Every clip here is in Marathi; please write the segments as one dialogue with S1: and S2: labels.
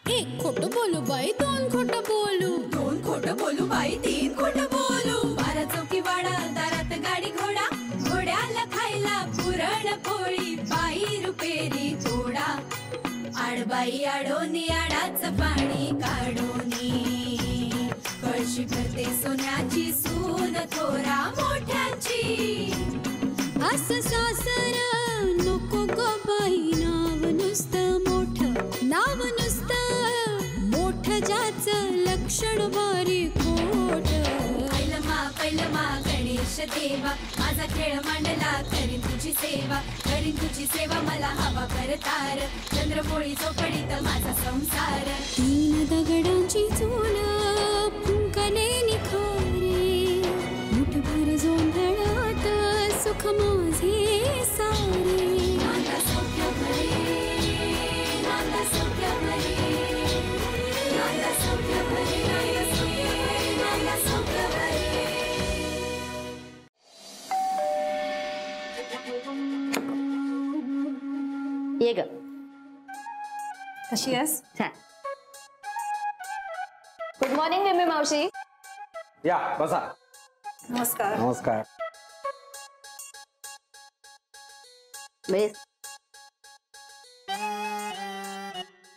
S1: एक खोटं बोलू बाई, दोन खोटं बोलू,
S2: दोन खोटं बोलू बाई, तीन खोटं बोलू. 12 चौकी वाडा, दारात गाडी घोडा, घोड्याला खायला पुरण पोळी, बाई रुपेरी थोडा. आडबाई आडोनी आडाच पाणी काढोनी, कळशी भरते सोन्याची सून थोरा मोठ्याची.
S1: असं सासर नको ग बाई, नाव नुसतं मोठं, नाव नुसतं मोठं, ज्याचं लक्षण बारी खोट.
S2: पैलमा गणेश देवा, माझा खेळ मांडला, करीन तुझी सेवा, करीन तुझी सेवा, मला हवा करतार, चंद्रपोळी चौकडीत माझा संसार.
S1: 3 दगडांची चूल फुंकले निखारे, मुठभर जोंधळात सुख माझे सारे.
S2: नांदा सौख्य भरे, नांदा सौख्य भरे, नांदा सौख्य भरे, नांदा सौख्य भरे.
S3: ये ग.
S4: कशी आहेस?
S3: छान. गुड मॉर्निंग मम्मी मावशी.
S5: या बसा.
S4: नमस्कार.
S5: नमस्कार.
S3: बेस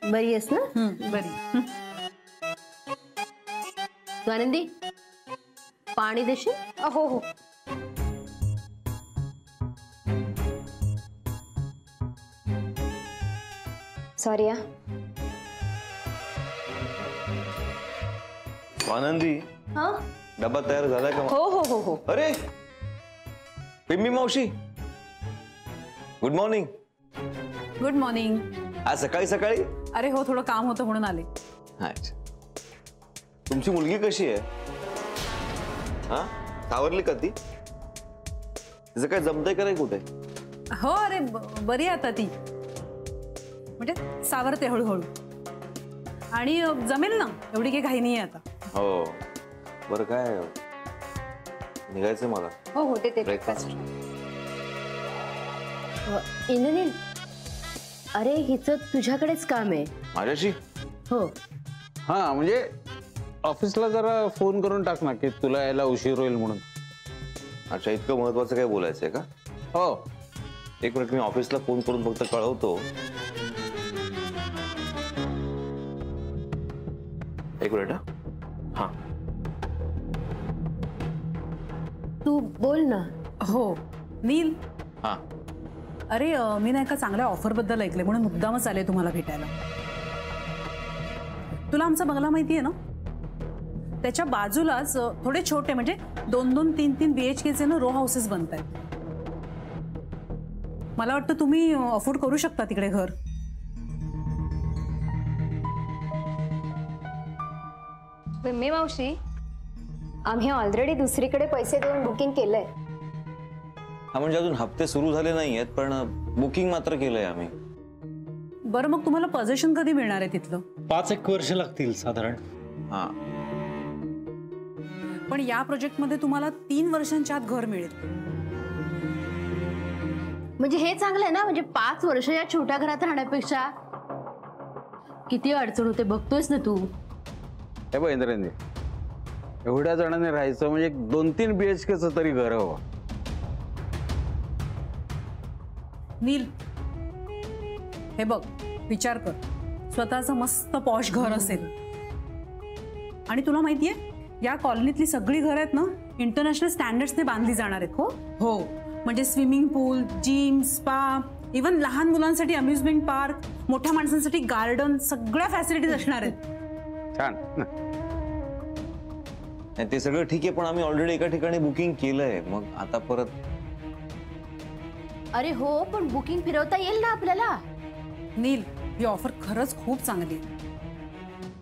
S3: बरी आहेस ना?
S4: बरी.
S3: तू आनंदी पाणी देशील?
S4: हो हो.
S3: सॉरी.
S6: आनंदी,
S3: हा
S6: डबा तयार झालाय का?
S3: हो हो हो हो.
S6: अरे पिम्मी मावशी, गुड मॉर्निंग.
S4: Good morning.
S6: आज सकाळी सकाळी?
S4: अरे हो, थोडं काम होतं म्हणून आले.
S6: अच्छा. तुमची मुलगी कशी आहे? हा, सावरली का ती? तिचं काय जमतंय का नाही कुठे?
S4: हो, अरे बरी आहे आता ती, म्हणजे सावरते हळूहळू, आणि जमेल ना, एवढी काही घाई नाही आहे आता.
S6: हो. बरं, काय निघायचंय मला.
S3: हो हो, ते
S6: ब्रेकफास्ट.
S3: इंद्रनील, अरे हिचं तुझ्याकडेच काम आहे.
S6: माझ्याशी?
S3: हो.
S5: हा, म्हणजे ऑफिसला जरा फोन करून टाक ना की तुला यायला उशीर होईल म्हणून.
S6: अच्छा, इतकं महत्वाचं काय बोलायचंय का?
S5: हो.
S6: एक मिनिट, मी ऑफिसला फोन करून फक्त कळवतो. एक मिनिट. हा,
S3: तू बोल ना.
S4: हो. नील.
S6: हा.
S4: अरे मी ना एका चांगल्या ऑफर बद्दल ऐकले, म्हणून मुद्दामच आले तुम्हाला भेटायला. तुला आमचा बंगला माहिती आहे ना? त्याच्या बाजूलाच थोडे छोटे, म्हणजे 2-2, 3-3 BHKचे ना रो हाऊसेस बनत आहेत. मला वाटतं तुम्ही अफोर्ड करू शकता तिकडे घर.
S3: मम्मी मावशी, आम्ही ऑलरेडी दुसरीकडे पैसे देऊन बुकिंग केलंय.
S6: हा, म्हणजे अजून हप्ते सुरू झाले नाहीयेत, पण बुकिंग मात्र केलंय आम्ही.
S4: बरं, मग तुम्हाला पोझिशन कधी मिळणार आहे तिथलं?
S7: 5-1 वर्ष लागतील साधारण.
S6: हा,
S4: पण या प्रोजेक्टमध्ये तुम्हाला 3 वर्षांच्या आत घर मिळेल.
S3: म्हणजे हे चांगलं आहे ना, म्हणजे 5 वर्ष या छोट्या घरात राहण्यापेक्षा. किती अडचण होते बघतोयस ना तू.
S5: हे बघ इंद्रनील, एवढ्या जणांनी राहायचं म्हणजे 2-3 BHKचं तरी घर हवं.
S4: नील, हे बघ, विचार कर, स्वतःचं मस्त पॉश घर असेल. आणि तुला माहितीये, या कॉलनीतली सगळी घर आहेत ना, इंटरनॅशनल स्टँडर्ड्सने बांधली जाणार आहेत. हो हो, म्हणजे स्विमिंग पूल, जिम, स्पा, इव्हन लहान मुलांसाठी अम्युजमेंट पार्क, मोठ्या माणसांसाठी गार्डन, सगळ्या फॅसिलिटीज असणार आहेत.
S5: छान.
S6: ते सगळं ठीक आहे, पण आम्ही ऑलरेडी एका ठिकाणी बुकिंग केलंय, मग आता परत.
S3: अरे हो, पण बुकिंग फिरवता येईल ना आपल्याला.
S4: नील, ही ऑफर खरंच खूप चांगली आहे.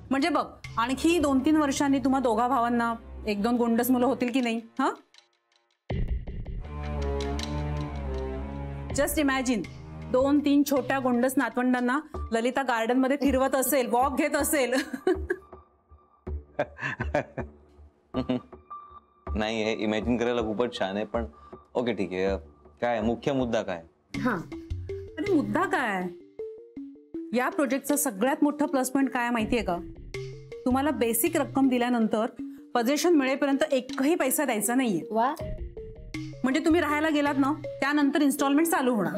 S4: म्हणजे बघ, आणखी 2-3 वर्षांनी तुम्हा दोघा भावांना 1-2 गोंडस मुलं होतील की नाही? हा, जस्ट इमॅजिन, 2-3 छोट्या गोंडस नातवंडांना ललिता गार्डन मध्ये फिरवत असेल, वॉक घेत असेल.
S6: नाही, हे इमॅजिन करायला खूपच छान आहे, पण ओके ठीक आहे. काय मुख्य मुद्दा काय?
S3: हा,
S4: अरे मुद्दा काय? या प्रोजेक्टचं सगळ्यात मोठं प्लस पॉईंट काय माहितीये का? तुम्हाला बेसिक रक्कम दिल्यानंतर पोझिशन मिळेपर्यंत एकही पैसा द्यायचा नाहीये.
S3: वा.
S4: म्हणजे तुम्ही राहायला गेलात ना त्यानंतर इन्स्टॉलमेंट चालू होणार.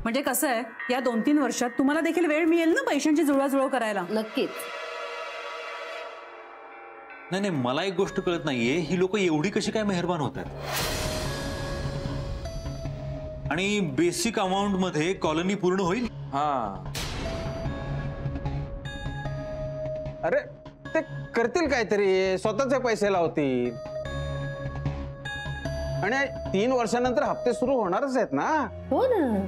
S4: म्हणजे कसं आहे, या 2-3 वर्षात तुम्हाला देखील वेळ मिळेल ना पैशांची जुळवाजुळव करायला.
S3: नक्कीच.
S7: नाही नाही, मला एक गोष्ट कळत नाहीये, ही लोक एवढी कशी काय मेहरबान होत आहेत? आणि बेसिक अमाऊंट मध्ये कॉलनी पूर्ण होईल?
S5: हा. अरे ते करतील काहीतरी, स्वतःचे पैसे लावतील. आणि 3 वर्षानंतर हप्ते सुरू होणारच आहेत ना.
S3: हो ना.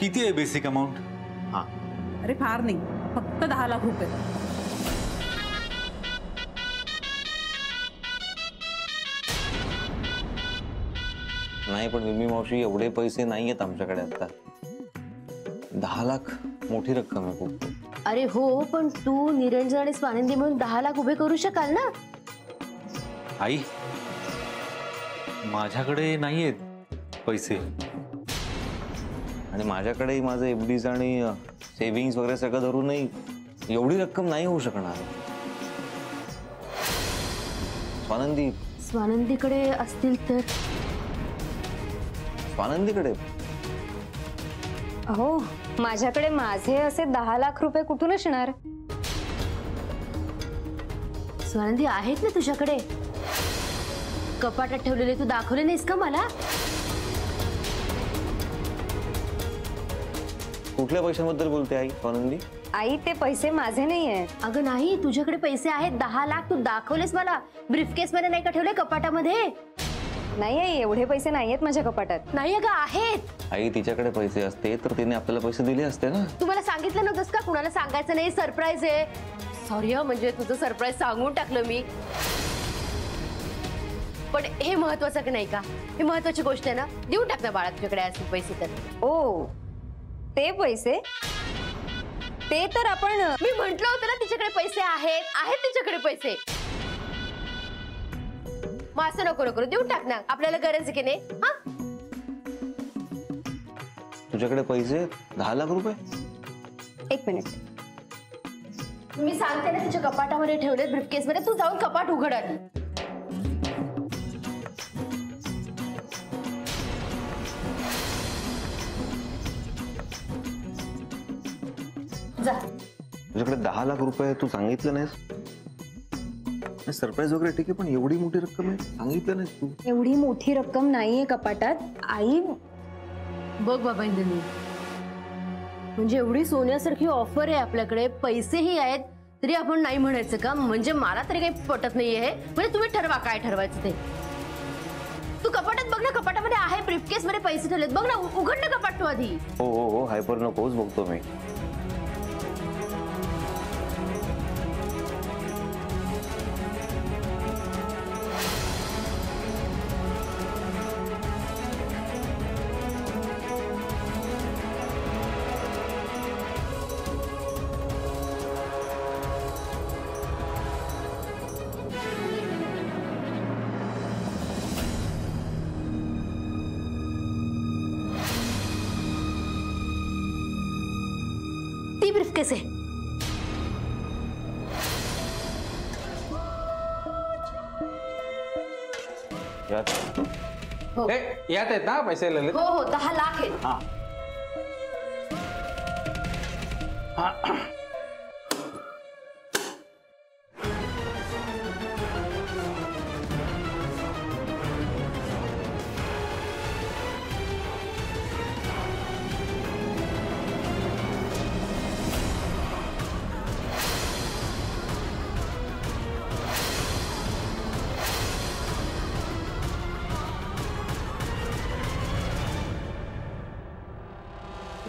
S7: किती आहे बेसिक अमाऊंट?
S5: हा.
S4: अरे फार नाही, फक्त 10 लाख रुपये.
S6: नाही पण विमी मावशी, एवढे पैसे नाही आहेत आमच्याकडे आता. 10 लाख मोठी रक्कम आहे खूप.
S3: अरे हो, पण तू निरंजन आणि स्वानंदी म्हणून 10 लाख उभे करू शकाल ना?
S7: आई, माझ्याकडे नाहीयेत पैसे.
S6: आणि माझ्याकडे माझं एफडीज आणि सेव्हिंग्स वगैरे सगळं धरूनही एवढी रक्कम नाही होऊ शकणार.
S3: स्वानंदीकडे असतील तर?
S6: स्वानंदीकडे?
S8: हो, माझ्याकडे माझे असे 10 लाख रुपये कुठून असणार?
S3: स्वानंदी आहेत ना तुझ्याकडे? कपाटात ठेवलेले तू दाखवले नाहीस का मला?
S6: कुठल्या पैशांबद्दल बोलते आई स्वानंदी?
S8: आई, ते पैसे माझे नाही आहेत.
S3: अगं नाही, तुझ्याकडे पैसे आहेत 10 लाख. तू दाखवलेस मला. ब्रीफकेस मध्ये नाही का ठेवले, कपाटामध्ये?
S8: नाही आई, एवढे पैसे नाहीयेत माझ्या कपाटात.
S3: नाही अगं आहेत.
S6: आई, तिच्याकडे पैसे असते तर तिने आपल्याला पैसे दिले असते ना.
S3: तुम्हाला सांगितलं नव्हतंस का? कुणाला सांगायचं नाही, सरप्राईज आहे. सॉरी म्हणजे तुझं सरप्राईज सांगून टाकलं मी. पण हे महत्वाचं नाही का? ही महत्वाची गोष्ट आहे ना. देऊन टाक ना बाळा, तुझ्याकडे असतील पैसे तर.
S8: ओ, ते पैसे? ते तर आपण,
S3: मी म्हंटल होतं ना तिच्याकडे पैसे आहेत तिच्याकडे पैसे. मग असं नको देऊन टाक ना, आपल्याला गरज आहे की नाही? हा,
S6: तुझ्याकडे पैसे 10 लाख रुपये?
S8: एक मिनिट,
S3: मी सांगते ना तिच्या कपाटामध्ये ठेवले, ब्रीफकेस मध्ये. तू जाऊन कपाट उघड आधी. जा.
S6: तुझ्याकडे 10 लाख रुपये तू सांगितलं नाहीस? सरप्राईज वगैरे ठीक आहे, पण एवढी मोठी रक्कम आहे सांगितलं नाहीस तू.
S8: एवढी मोठी रक्कम नाहीये कपाटात. आई
S3: बघ बाबा इंद्रनी, म्हणजे एवढी सोन्यासारखी ऑफर आहे आपल्याकडे, पैसेही आहेत, तरी आपण नाही म्हणायचं का? म्हणजे मला तरी काही पटत नाहीये हे. म्हणजे तुम्ही ठरवा काय ठरवायचं ते. तू कपाटात बघ ना, कपाटामध्ये आहे, ब्रीफकेस मध्ये पैसे ठेवलेत. बघ ना, उघड ना कपाट तू आधी.
S6: हो हो हो, हायपर नकोच, बघतो मी.
S3: ती ब्रीफकेस आहे. हो.
S5: यात आहेत ना पैसे ललित?
S3: हो हो, 10 लाख आहेत.
S5: हा.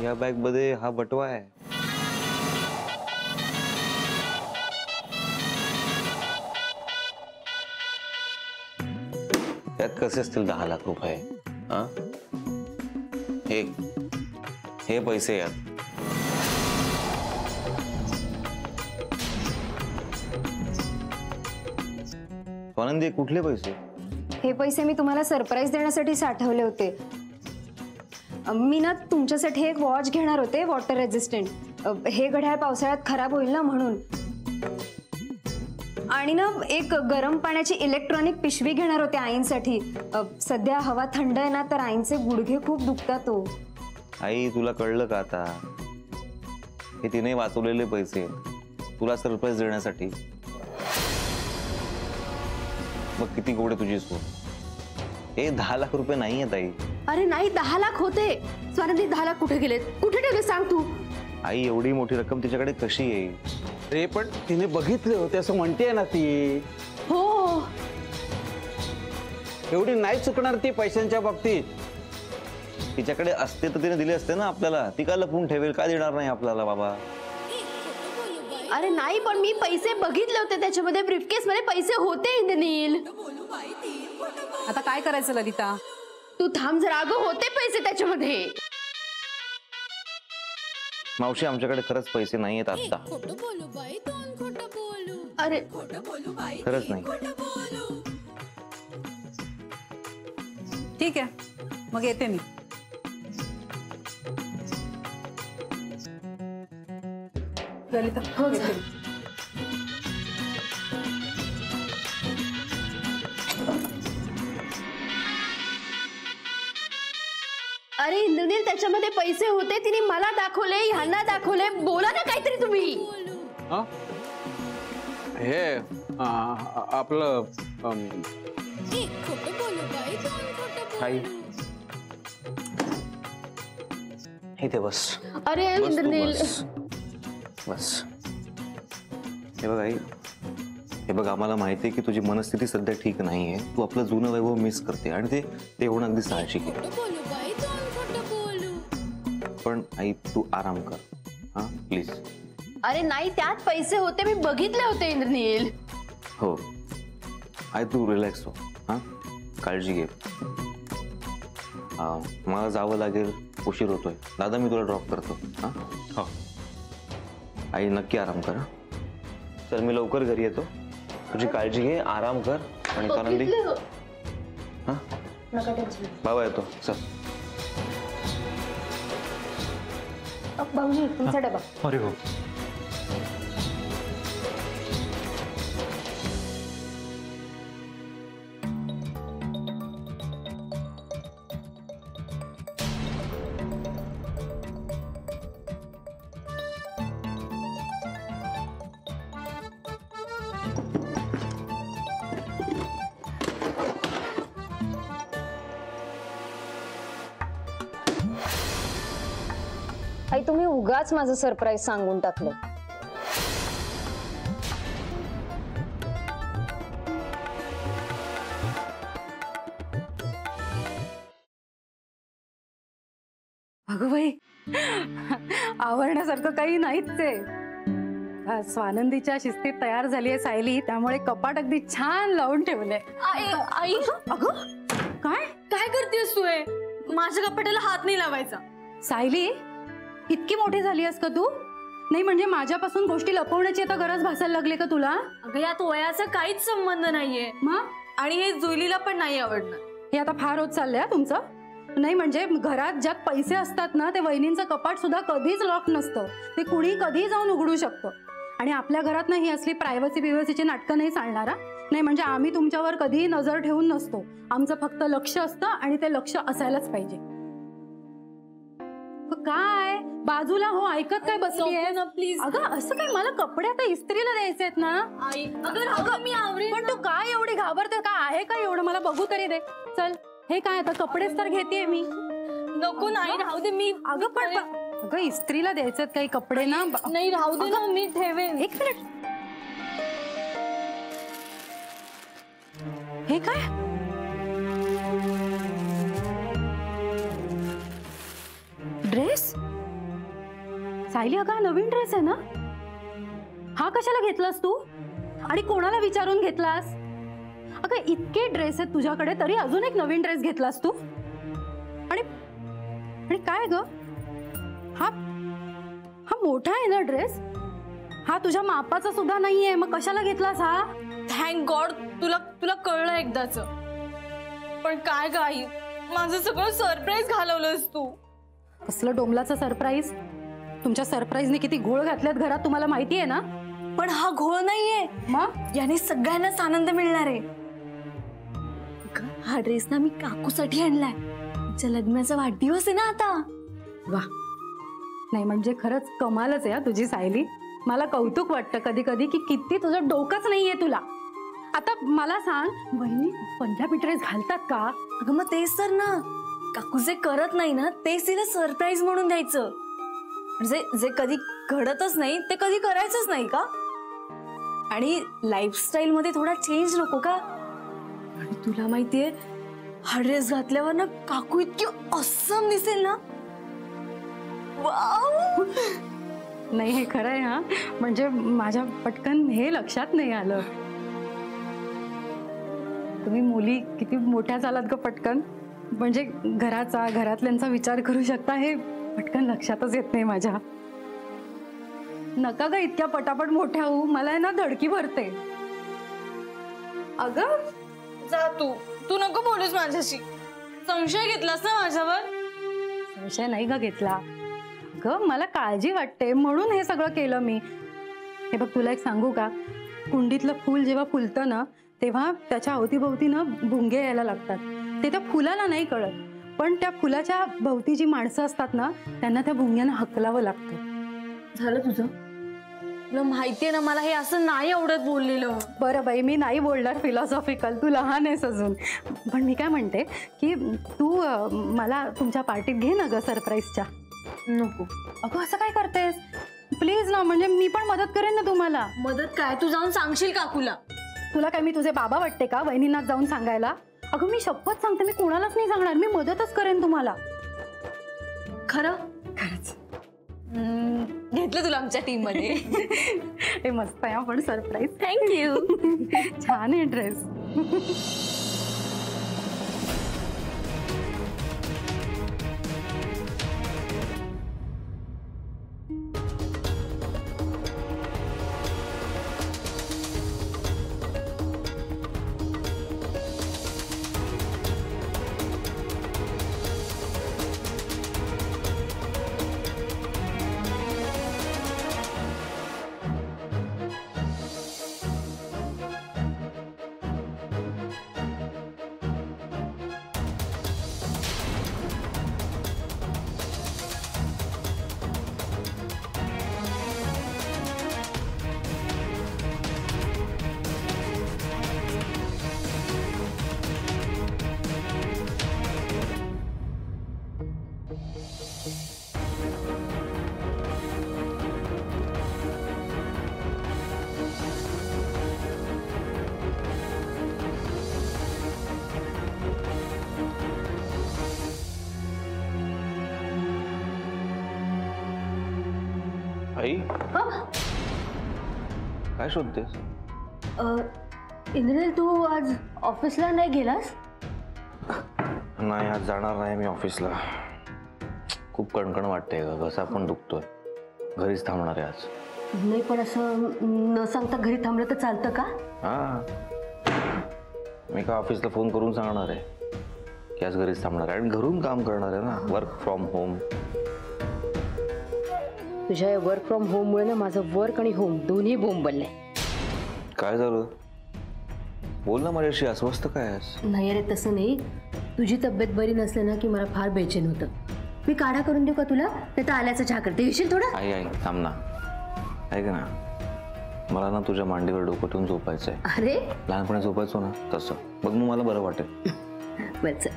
S6: या बॅग मध्ये हा बटवा आहे. त्यात कसे असतील 10 लाख रुपये? हा, हे पैसे यात. स्वानंदी, कुठले पैसे?
S8: हे पैसे मी तुम्हाला सरप्राईज देण्यासाठी साठवले होते. मी ना तुमच्यासाठी एक वॉच घेणार होते, वॉटर रेझिस्टंट. हे घड्याळ पावसाळ्यात खराब होईल ना म्हणून. आणि ना एक गरम पाण्याची इलेक्ट्रॉनिक पिशवी घेणार होते आईंसाठी. सध्या हवा थंड आहे ना, तर आईंचे गुडघे खूप दुखतात.
S6: आई तुला कळलं का आता? हे तिने वाचवलेले पैसे तुला सरप्राईज देण्यासाठी. मग किती गोडे तुझी सून. हे 10 लाख रुपये नाही आहेत आई.
S3: अरे नाही, 10 लाख होते. स्वानंदी 10 लाख कुठे गेलेत? कुठे ठेवले सांग तू.
S6: आई एवढी मोठी रक्कम तिच्याकडे कशी येईल?
S5: रे पण तिने बघितले होते असं म्हणते ना ती.
S3: हो,
S5: एवढी नाही चुकणार ती पैशांच्या बाबतीत.
S6: तिच्याकडे असते तर तिने दिले असते ना आपल्याला. ती का लपून ठेवेल? का देणार नाही आपल्याला बाबा?
S3: अरे नाही, पण मी पैसे बघितले होते त्याच्यामध्ये. ब्रीफकेस मध्ये पैसे होते इंद्रनील.
S4: आता काय करायचं ललिता?
S3: तू थांब जरा. अगं होते पैसे त्याच्यामध्ये.
S6: मावशी आमच्याकडे खरंच पैसे नाही आहेत आता.
S3: अरे
S6: खरंच नाही.
S4: ठीक आहे, मग येते मी. ललिता हो येते.
S3: अरे इंद्रनील, त्याच्यामध्ये पैसे होते. तिने मला दाखवले, ह्यांना दाखवले. बोला ना काहीतरी तुम्ही.
S5: हे आपलं
S6: आई इथे बस.
S3: अरे
S6: बस तू
S3: इंद्रनील,
S6: बस. बस. हे बघ आई, हे बघ आम्हाला माहिती आहे की तुझी मनस्थिती सध्या ठीक नाहीये. तू आपलं जुनं वैभव मिस करते आणि ते होणं अगदी साहजिक आहे. पण आई तू आराम कर हा प्लीज.
S3: अरे नाही, त्यात पैसे होते. मी बघितले होते इंद्रनील.
S6: हो आई तू रिलॅक्स हो. हा काळजी घे. मला जावं लागेल, उशीर होतोय. दादा मी तुला ड्रॉप करतो. हा हो आई नक्की आराम कर. चल मी लवकर घरी येतो. तुझी काळजी घे, आराम कर. आणि स्वानंदी हा बाबा येतो. चल
S8: भाऊजी तुमचा डबा.
S7: अरे हो.
S8: आई तुम्ही उगाच माझं सरप्राईज सांगून टाकलं.
S4: अगं बाई, आवरण्यासारखं काही नाहीच आहे. स्वानंदीच्या शिस्तीत तयार झाली आहे सायली, त्यामुळे कपाट अगदी छान लावून ठेवलंय.
S9: आई
S4: अगं काय
S9: काय करतेस तू? माझ्या कपाटाला हात नाही लावायचा.
S4: सायली, इतकी मोठी झाली आहेस का तू? नाही म्हणजे माझ्यापासून गोष्टी लपवण्याची आता गरज भासायला लागली का तुला?
S9: अगं यात वयाचा काहीच संबंध नाहीये.
S4: मग
S9: आणि हे जुईलीला पण नाही आवडणार.
S4: हे आता फार होत चाललंय तुमचं. नाही म्हणजे घरात ज्यात पैसे असतात ना, ते वहिनींचं कपाट सुद्धा कधीच लॉक नसतं. ते कुणी कधी जाऊन उघडू शकतं. आणि आपल्या घरात नाही असली प्रायव्हसी बिव्हसीची नाटकं नाही चालणारा. नाही म्हणजे आम्ही तुमच्यावर कधीही नजर ठेवून नसतो. आमचं फक्त लक्ष असतं आणि ते लक्ष असायलाच पाहिजे. काय बाजूला हो, ऐकत काय बसलीये
S9: ना प्लीज.
S4: अगं असं काय, मला कपडे आता इस्त्रीला द्यायचे आहेत ना.
S9: आई अगं मी आवरेन.
S4: पण तू काय एवढी घाबरते? काय आहे का एवढं? मला बघू तरी दे. चल हे काय आता कपडेच तर घेतेय मी.
S9: नको नाही राहू दे. मी
S4: अगं पण अगं इस्त्रीला द्यायचे काही कपडे ना.
S9: नाही राहू दे ना, मी ठेवेन.
S4: एक मिनिट. हे काय? ड्रेस? सायली अगं नवीन ड्रेस आहे ना? हा कशाला घेतलास तू? आणि कोणाला विचारून घेतलास? अगं इतके ड्रेस आहेत तुझ्याकडे, तरी अजून एक नवीन ड्रेस घेतलास तू? आणि काय ग? हा मोठा आहे ना ड्रेस? हा तुझ्या मापाचा सुद्धा नाहीये, मग कशाला घेतलास हा?
S9: थँक गॉड तुला कळलं एकदाच. पण काय ग आई, माझं सगळं सरप्राईज घालवलंस तू.
S10: कसलं डोंबलाचं सरप्राईज? तुमच्या सरप्राईजने किती घोळ घातल्यात घरात तुम्हाला माहिती आहे ना?
S9: पण हा घोळ नाहीये,
S10: मग
S9: याने सगळ्यांनाच आनंद मिळणार आहे. हा ड्रेस ना मी काकूसाठी आणलाय. तिच्या लग्नाचा वाढदिवस आहे ना आता.
S10: वा, नाही म्हणजे खरंच कमालच आहे तुझी सायली. मला कौतुक वाटतं कधी कधी की किती तुझं डोकंच नाहीये तुला. आता मला सांग, वहिनी पंजाबी ड्रेस घालतात का?
S9: अगं मग तेच तर ना, काकू जे करत नाही ना तेच तिला सरप्राईज म्हणून द्यायचं. म्हणजे जे कधी घडतच नाही ते कधी करायचंच नाही का? आणि लाईफस्टाईल मध्ये थोडा चेंज नको का? आणि तुला माहितीये, हा ड्रेस घातल्यावर ना काकू इतकी ऑसम दिसेल ना. वाव.
S10: नाही हे खरं आहे हा. म्हणजे माझ्या पटकन हे लक्षात नाही आलं. तुम्ही मुली किती मोठ्या झालात ग पटकन. म्हणजे घराचा घरातल्यांचा विचार करू शकता हे पटकन लक्षातच येत नाही माझ्या. नका ग इतक्या पटापट मोठ्या होऊ, मला ना धडकी भरते.
S9: अगं जा तू नको बोलूस माझ्याशी. संशय घेतलास ना माझ्यावर?
S10: संशय नाही ग घेतला ग, मला काळजी वाटते म्हणून हे सगळं केलं मी. हे बघ तुला एक सांगू का, कुंडीतलं फूल जेव्हा फुलतं ना तेव्हा त्याच्या अवतीभोवती ना भुंगे यायला लागतात. ते त्या फुलाला नाही कळत, पण त्या फुलाच्या भोवती जी माणसं असतात ना त्यांना त्या भुंग्यांना हकलावं लागतं.
S9: झालं तुझं? तुला माहितीये ना मला हे असं नाही आवडत बोललेलं.
S10: बरं बाई, मी नाही बोलणार फिलॉसॉफिकल, तू लहान आहेस अजून. पण मी काय म्हणते की तू मला तुमच्या पार्टीत घे ना ग सरप्राईजच्या.
S9: नको.
S10: अगं असं काय करतेस प्लीज ना, म्हणजे मी पण मदत करेन ना तुम्हाला.
S9: मदत काय? तू जाऊन सांगशील काकूला?
S10: तुला काय मी तुझे बाबा वाटते का वहिनींना जाऊन सांगायला? अगं मी शपथ सांगते, मी कोणालाच नाही सांगणार, मी मदतच करेन तुम्हाला.
S9: खरं?
S10: खरंच.
S9: घेतलं तुला आमच्या टीम मध्ये.
S10: हे मस्त आहे पण सरप्राईज.
S9: थँक्यू.
S10: छान आहे ड्रेस.
S6: आई काय शोधतेस?
S3: इंद्रनील तू आज ऑफिसला नाही गेलास?
S6: नाही, आज जाणार नाही मी ऑफिसला. खूप कणकण वाटते ग, घसा पण दुखतोय. घरीच थांबणार आहे आज.
S3: नाही पण असं न सांगता घरी थांबलं तर चालतं का?
S6: हा, मी का ऑफिसला फोन करून सांगणार आहे की आज घरीच थांबणार आहे आणि घरून काम करणार आहे ना, वर्क फ्रॉम होम.
S3: तुझ्या या वर्क फ्रॉम होम मुळे ना माझं वर्क आणि होम दोन्ही बोंबलले.
S6: काय झालं? बोल ना माझ्याशी, अस्वस्थ काय आहेस?
S3: नाही अरे तसं नाही, तुझी तब्येत बरी नसली ना की मला फार बेचैन होतं. मी काढा करून देऊ का तुला? नाही तर आल्याचा चहा करते, येशील थोडा?
S6: आई आई थांब ना, ऐक ना, मला ना तुझ्या मांडीवर डोकं ठेवून झोपायचं आहे.
S3: अरे
S6: लहानपणी झोपायचो ना तसं, बघ मग मला बरं वाटेल.
S3: बस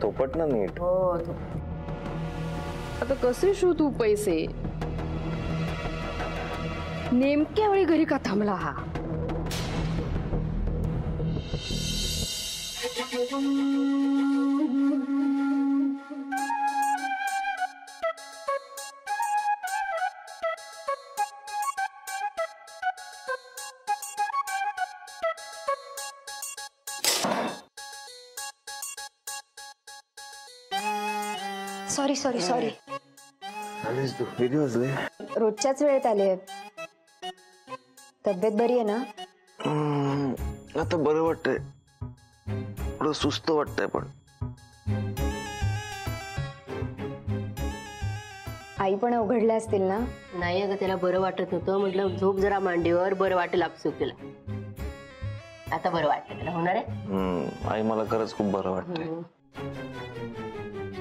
S6: तो पट ना नीट.
S3: हो. आता कसे शोधू पैसे? नेमक्या वेळी घरी का थांबला हा?
S8: सॉरी.
S6: आलीस तू? किती वाजले?
S8: रोजच्याच वेळेत आले. तब्येत बरी आहे ना?
S6: आता बरं वाटतंय, थोडं सुस्त वाटतंय. पण
S8: आई पण अवघडल्या असतील ना?
S3: नाही अगं, त्याला बरं वाटत नव्हतं. म्हटलं झोप जरा मांडीवर, बरं वाटेल आपसुकीला. आता बरं वाटतं त्याला. होणार आहे?
S6: आई मला खरंच खूप बरं वाटतंय.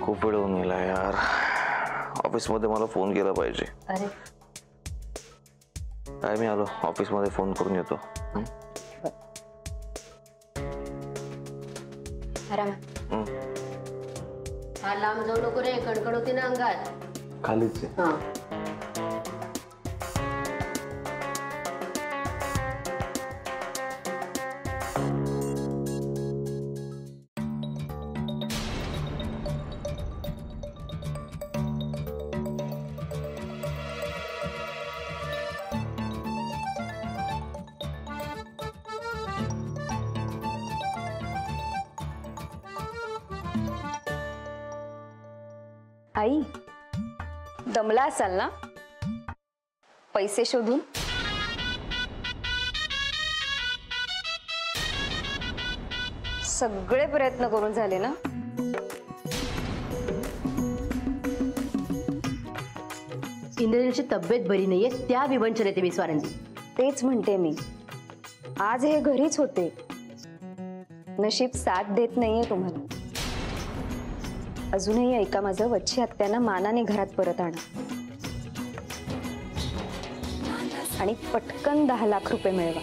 S6: खूप वेळ होऊन गेला यार. ऑफिस मध्ये मला फोन केला पाहिजे.
S3: अरे
S6: काय, मी आलो ऑफिस मध्ये, फोन करून येतो.
S8: आराम.
S3: हा लांब जाऊ नको रे, कडकड होती ना अंगात.
S6: खालीच आहे.
S3: हा
S8: आई, दमला असाल ना पैसे शोधून? सगळे प्रयत्न करून झाले ना?
S3: इंद्रनीलची तब्येत बरी नाहीये, त्या विवंचनेत मी स्वानंदी.
S8: तेच म्हणते मी. आज हे घरीच होते. नशीब साथ देत नाहीये तुम्हाला. अजूनही ऐका माझं, वच्छी आत्यांना मानाने घरात परत आणा आणि पटकन 10 लाख रुपये मिळवा.